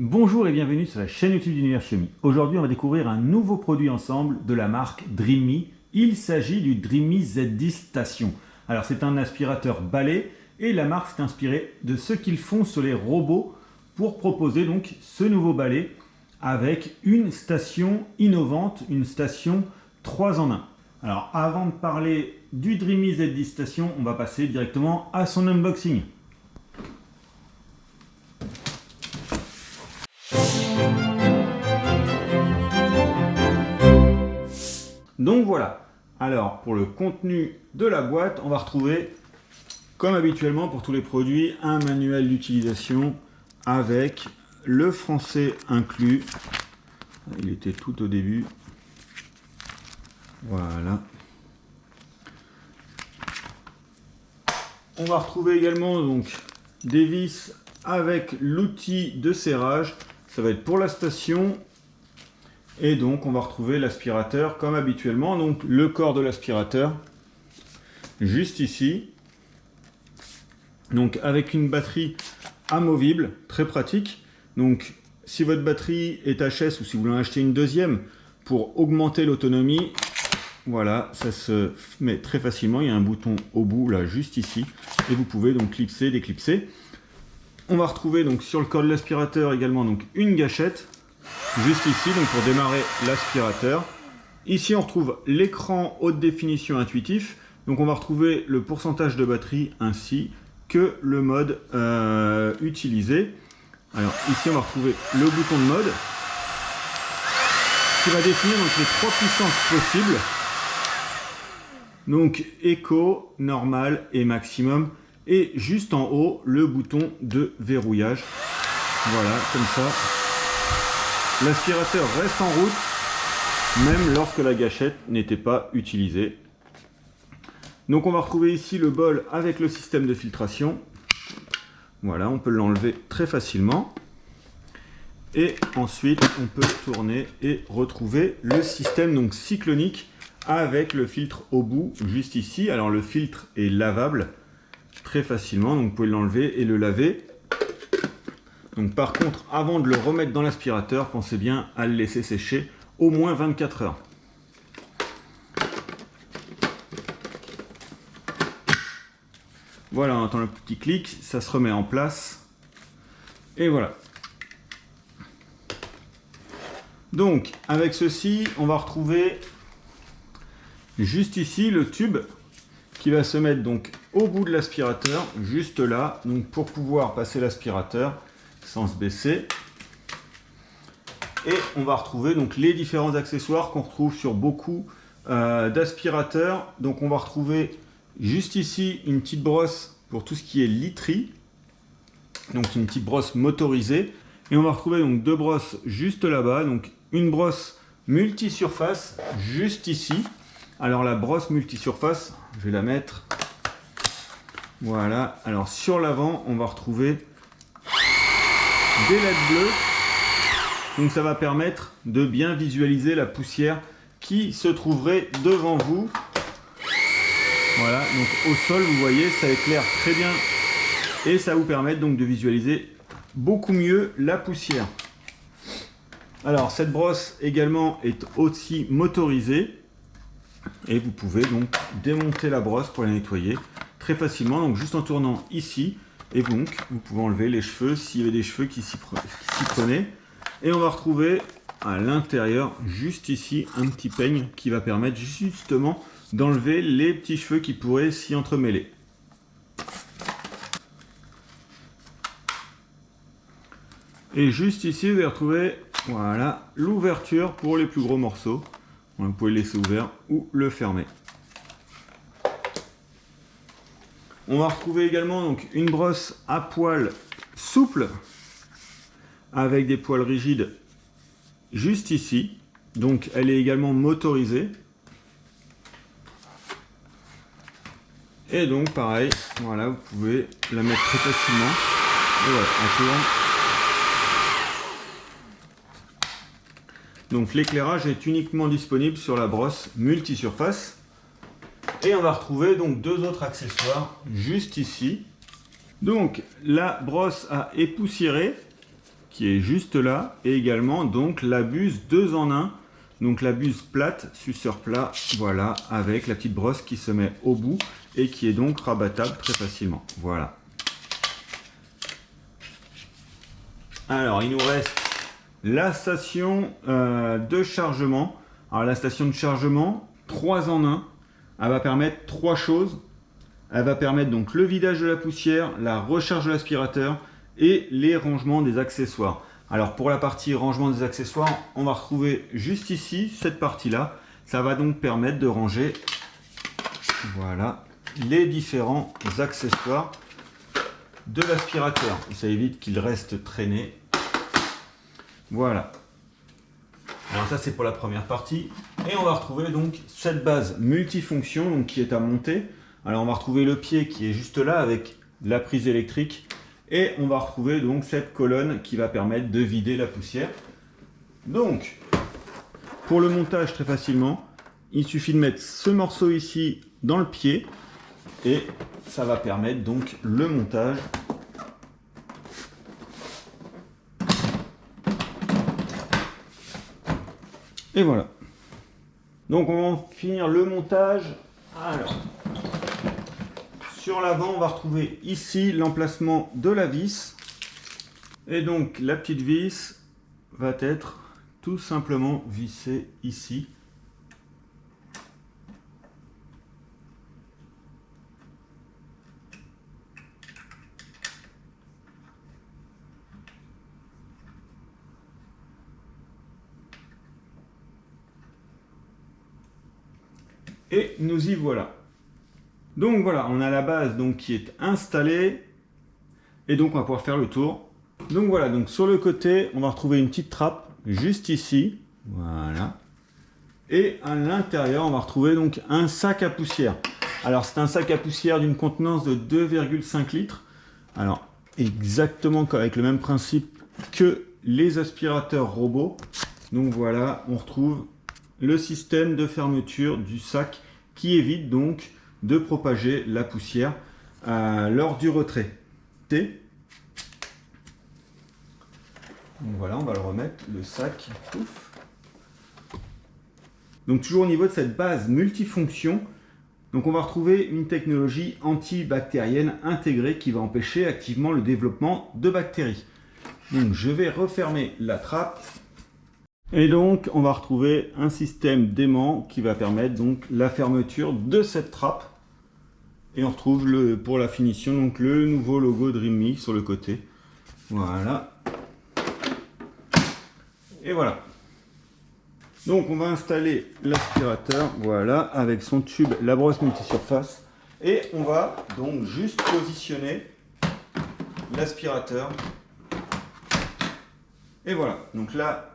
Bonjour et bienvenue sur la chaîne YouTube d'Univers Xiaomi. Aujourd'hui, on va découvrir un nouveau produit ensemble de la marque Dreame. Il s'agit du Dreame Z10 Station. Alors, c'est un aspirateur balai et la marque s'est inspirée de ce qu'ils font sur les robots pour proposer donc ce nouveau balai avec une station innovante, une station 3 en 1. Alors, avant de parler du Dreame Z10 Station, on va passer directement à son unboxing. Donc voilà, alors pour le contenu de la boîte, on va retrouver, comme habituellement pour tous les produits, un manuel d'utilisation avec le français inclus. Il était tout au début. Voilà. On va retrouver également donc des vis avec l'outil de serrage. Ça va être pour la station. Et donc on va retrouver l'aspirateur comme habituellement, donc le corps de l'aspirateur juste ici, donc avec une batterie amovible, très pratique. Donc si votre batterie est HS ou si vous voulez en acheter une deuxième pour augmenter l'autonomie, voilà, ça se met très facilement. Il y a un bouton au bout là juste ici et vous pouvez donc clipser, déclipser. On va retrouver donc sur le corps de l'aspirateur également donc une gâchette. Juste ici, donc pour démarrer l'aspirateur. Ici, on retrouve l'écran haute définition intuitif. Donc, on va retrouver le pourcentage de batterie ainsi que le mode utilisé. Alors, ici, on va retrouver le bouton de mode qui va définir donc les 3 puissances possibles. Donc, éco, normal et maximum. Et juste en haut, le bouton de verrouillage. Voilà, comme ça. L'aspirateur reste en route, même lorsque la gâchette n'était pas utilisée. Donc on va retrouver ici le bol avec le système de filtration. Voilà, on peut l'enlever très facilement. Et ensuite, on peut tourner et retrouver le système donc cyclonique avec le filtre au bout, juste ici. Alors le filtre est lavable très facilement, donc vous pouvez l'enlever et le laver. Donc par contre, avant de le remettre dans l'aspirateur, pensez bien à le laisser sécher au moins 24 heures. Voilà, on entend le petit clic, ça se remet en place. Et voilà. Donc avec ceci, on va retrouver juste ici le tube qui va se mettre donc au bout de l'aspirateur, juste là, donc pour pouvoir passer l'aspirateur sans se baisser. Et on va retrouver donc les différents accessoires qu'on retrouve sur beaucoup d'aspirateurs. Donc on va retrouver juste ici une petite brosse pour tout ce qui est literie, donc une petite brosse motorisée. Et on va retrouver donc deux brosses juste là-bas, donc une brosse multi-surface juste ici. Alors la brosse multi-surface, je vais la mettre, voilà. Alors sur l'avant, on va retrouver des LED bleus, donc ça va permettre de bien visualiser la poussière qui se trouverait devant vous. Voilà, donc au sol, vous voyez, ça éclaire très bien et ça vous permet donc de visualiser beaucoup mieux la poussière. Alors cette brosse également est aussi motorisée et vous pouvez donc démonter la brosse pour la nettoyer très facilement, donc juste en tournant ici. Et donc, vous pouvez enlever les cheveux s'il y avait des cheveux qui s'y prenaient. Et on va retrouver à l'intérieur, juste ici, un petit peigne qui va permettre justement d'enlever les petits cheveux qui pourraient s'y entremêler. Et juste ici, vous allez retrouver voilà, l'ouverture pour les plus gros morceaux. Vous pouvez le laisser ouvert ou le fermer. On va retrouver également donc une brosse à poils souple avec des poils rigides juste ici. Donc elle est également motorisée. Et donc pareil, voilà, vous pouvez la mettre très facilement. Et voilà, on tourne. Donc l'éclairage est uniquement disponible sur la brosse multi-surface. Et on va retrouver donc deux autres accessoires juste ici. Donc la brosse à époussiérer qui est juste là, et également donc la buse 2 en 1. Donc la buse plate, suceur plat, voilà, avec la petite brosse qui se met au bout et qui est donc rabattable très facilement. Voilà. Alors il nous reste la station de chargement. Alors la station de chargement, 3 en 1, elle va permettre 3 choses. Elle va permettre donc le vidage de la poussière, la recharge de l'aspirateur et les rangements des accessoires. Alors pour la partie rangement des accessoires, on va retrouver juste ici, cette partie-là. Ça va donc permettre de ranger, voilà, les différents accessoires de l'aspirateur. Ça évite qu'il reste traîné. Voilà. Alors ça c'est pour la première partie. Et on va retrouver donc cette base multifonction donc, qui est à monter. Alors on va retrouver le pied qui est juste là avec la prise électrique. Et on va retrouver donc cette colonne qui va permettre de vider la poussière. Donc, pour le montage très facilement, il suffit de mettre ce morceau ici dans le pied et ça va permettre donc le montage. Et voilà. Donc on va finir le montage. Alors, sur l'avant, on va retrouver ici l'emplacement de la vis. Et donc, la petite vis va être tout simplement vissée ici. Et nous y voilà. Donc voilà, on a la base donc, qui est installée et donc on va pouvoir faire le tour. Donc voilà, donc sur le côté, on va retrouver une petite trappe juste ici, voilà. Et à l'intérieur, on va retrouver donc un sac à poussière. Alors c'est un sac à poussière d'une contenance de 2,5 litres. Alors exactement avec le même principe que les aspirateurs robots. Donc voilà, on retrouve le système de fermeture du sac qui évite donc de propager la poussière lors du retrait. Donc voilà, on va le remettre, le sac. Ouf. Donc toujours au niveau de cette base multifonction, donc on va retrouver une technologie antibactérienne intégrée qui va empêcher activement le développement de bactéries. Donc je vais refermer la trappe. Et donc on va retrouver un système d'aimant qui va permettre donc la fermeture de cette trappe. Et on retrouve pour la finition donc le nouveau logo Dreamy sur le côté. Voilà. Et voilà. Donc on va installer l'aspirateur, voilà, avec son tube, la brosse multisurface. Et on va donc juste positionner l'aspirateur. Et voilà. Donc là,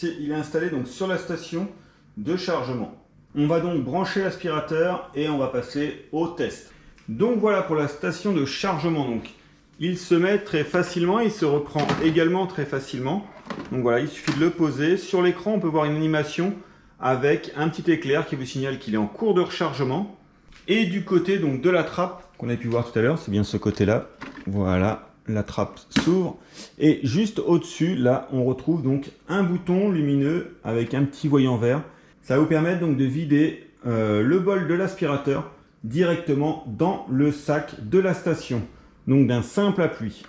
il est installé donc sur la station de chargement. On va donc brancher l'aspirateur et on va passer au test. Donc voilà pour la station de chargement. Donc, il se met très facilement, il se reprend également très facilement. Donc voilà, il suffit de le poser. Sur l'écran, on peut voir une animation avec un petit éclair qui vous signale qu'il est en cours de rechargement. Et du côté donc de la trappe qu'on a pu voir tout à l'heure, c'est bien ce côté-là. Voilà, la trappe s'ouvre. Et juste au-dessus, là, on retrouve donc un bouton lumineux avec un petit voyant vert. Ça va vous permettre donc de vider le bol de l'aspirateur directement dans le sac de la station. Donc d'un simple appui.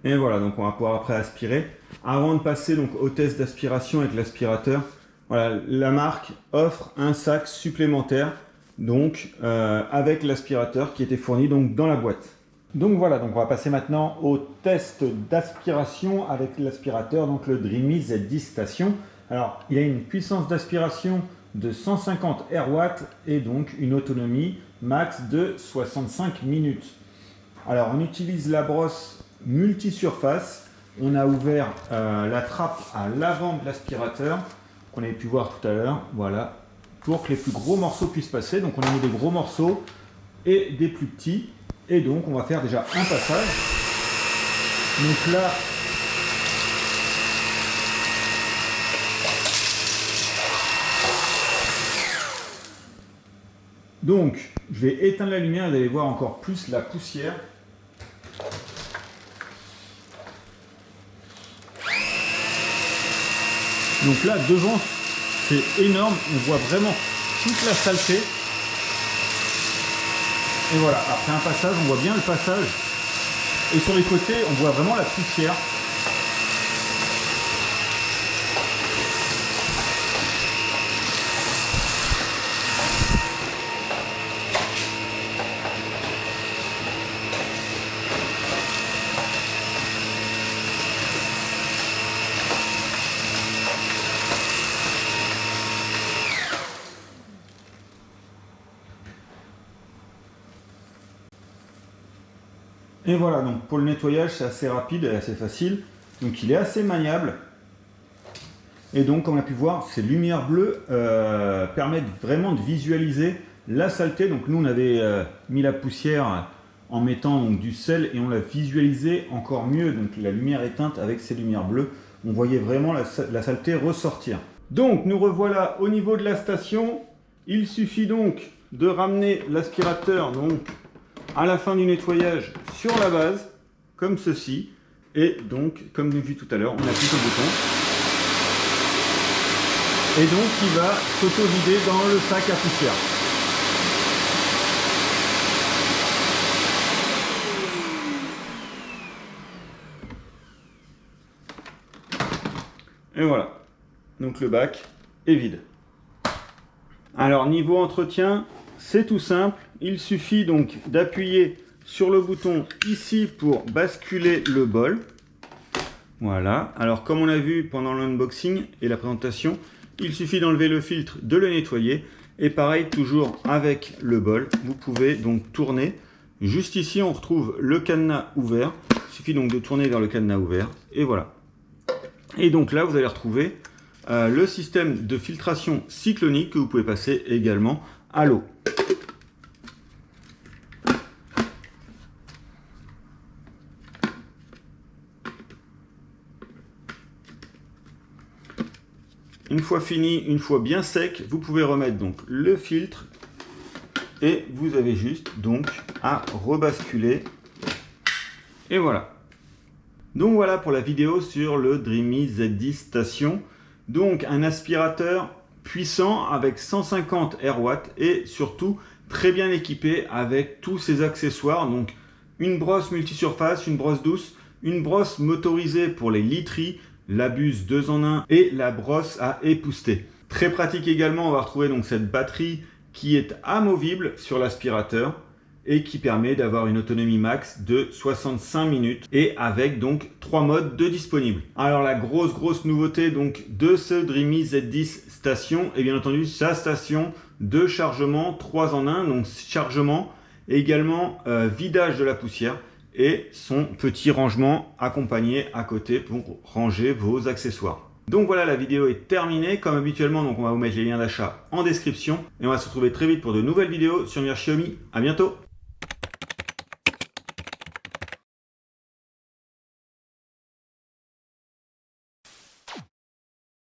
Et voilà, donc on va pouvoir après aspirer. Avant de passer donc au test d'aspiration avec l'aspirateur, voilà, la marque offre un sac supplémentaire donc avec l'aspirateur qui était fourni donc dans la boîte. Donc voilà, donc on va passer maintenant au test d'aspiration avec l'aspirateur, donc le Dreamy Z10 Station. Alors, il a une puissance d'aspiration de 150 RW et donc une autonomie max de 65 minutes. Alors, on utilise la brosse multisurface. On a ouvert la trappe à l'avant de l'aspirateur, qu'on avait pu voir tout à l'heure, voilà, pour que les plus gros morceaux puissent passer. Donc on a mis des gros morceaux et des plus petits. Et donc on va faire déjà un passage. Donc là, Donc, je vais éteindre la lumière, vous allez voir encore plus la poussière. Donc là, devant, c'est énorme, on voit vraiment toute la saleté. Et voilà, après un passage, on voit bien le passage. Et sur les côtés, on voit vraiment la poussière. Et voilà, donc pour le nettoyage, c'est assez rapide et assez facile. Donc il est assez maniable. Et donc, comme on a pu voir, ces lumières bleues permettent vraiment de visualiser la saleté. Donc nous, on avait mis la poussière en mettant donc, du sel et on l'a visualisé encore mieux. Donc la lumière éteinte avec ces lumières bleues, on voyait vraiment la saleté ressortir. Donc nous revoilà au niveau de la station. Il suffit donc de ramener l'aspirateur donc à la fin du nettoyage sur la base, comme ceci. Et donc, comme nous vu tout à l'heure, on appuie sur le bouton. Et donc, il va s'auto-vider dans le sac à poussière. Et voilà. Donc, le bac est vide. Alors, niveau entretien, c'est tout simple. Il suffit donc d'appuyer sur le bouton ici pour basculer le bol. Voilà. Alors, comme on a vu pendant l'unboxing et la présentation, il suffit d'enlever le filtre, de le nettoyer. Et pareil, toujours avec le bol, vous pouvez donc tourner. Juste ici, on retrouve le cadenas ouvert. Il suffit donc de tourner vers le cadenas ouvert. Et voilà. Et donc là, vous allez retrouver le système de filtration cyclonique que vous pouvez passer également à l'eau. Une fois fini, une fois bien sec, vous pouvez remettre donc le filtre et vous avez juste donc à rebasculer. Et voilà. Donc voilà pour la vidéo sur le Dreamy Z10 Station. Donc un aspirateur puissant avec 150 Airwatt et surtout très bien équipé avec tous ses accessoires. Donc une brosse multisurface, une brosse douce, une brosse motorisée pour les literies, la buse 2 en 1 et la brosse à épousseter. Très pratique également, on va retrouver donc cette batterie qui est amovible sur l'aspirateur et qui permet d'avoir une autonomie max de 65 minutes et avec donc 3 modes de disponibles. Alors la grosse nouveauté donc de ce Dreamy Z10 Station est bien entendu sa station de chargement 3 en 1, donc chargement et également vidage de la poussière et son petit rangement accompagné à côté pour ranger vos accessoires. Donc voilà, la vidéo est terminée. Comme habituellement, donc on va vous mettre les liens d'achat en description et on va se retrouver très vite pour de nouvelles vidéos sur Xiaomi. À bientôt.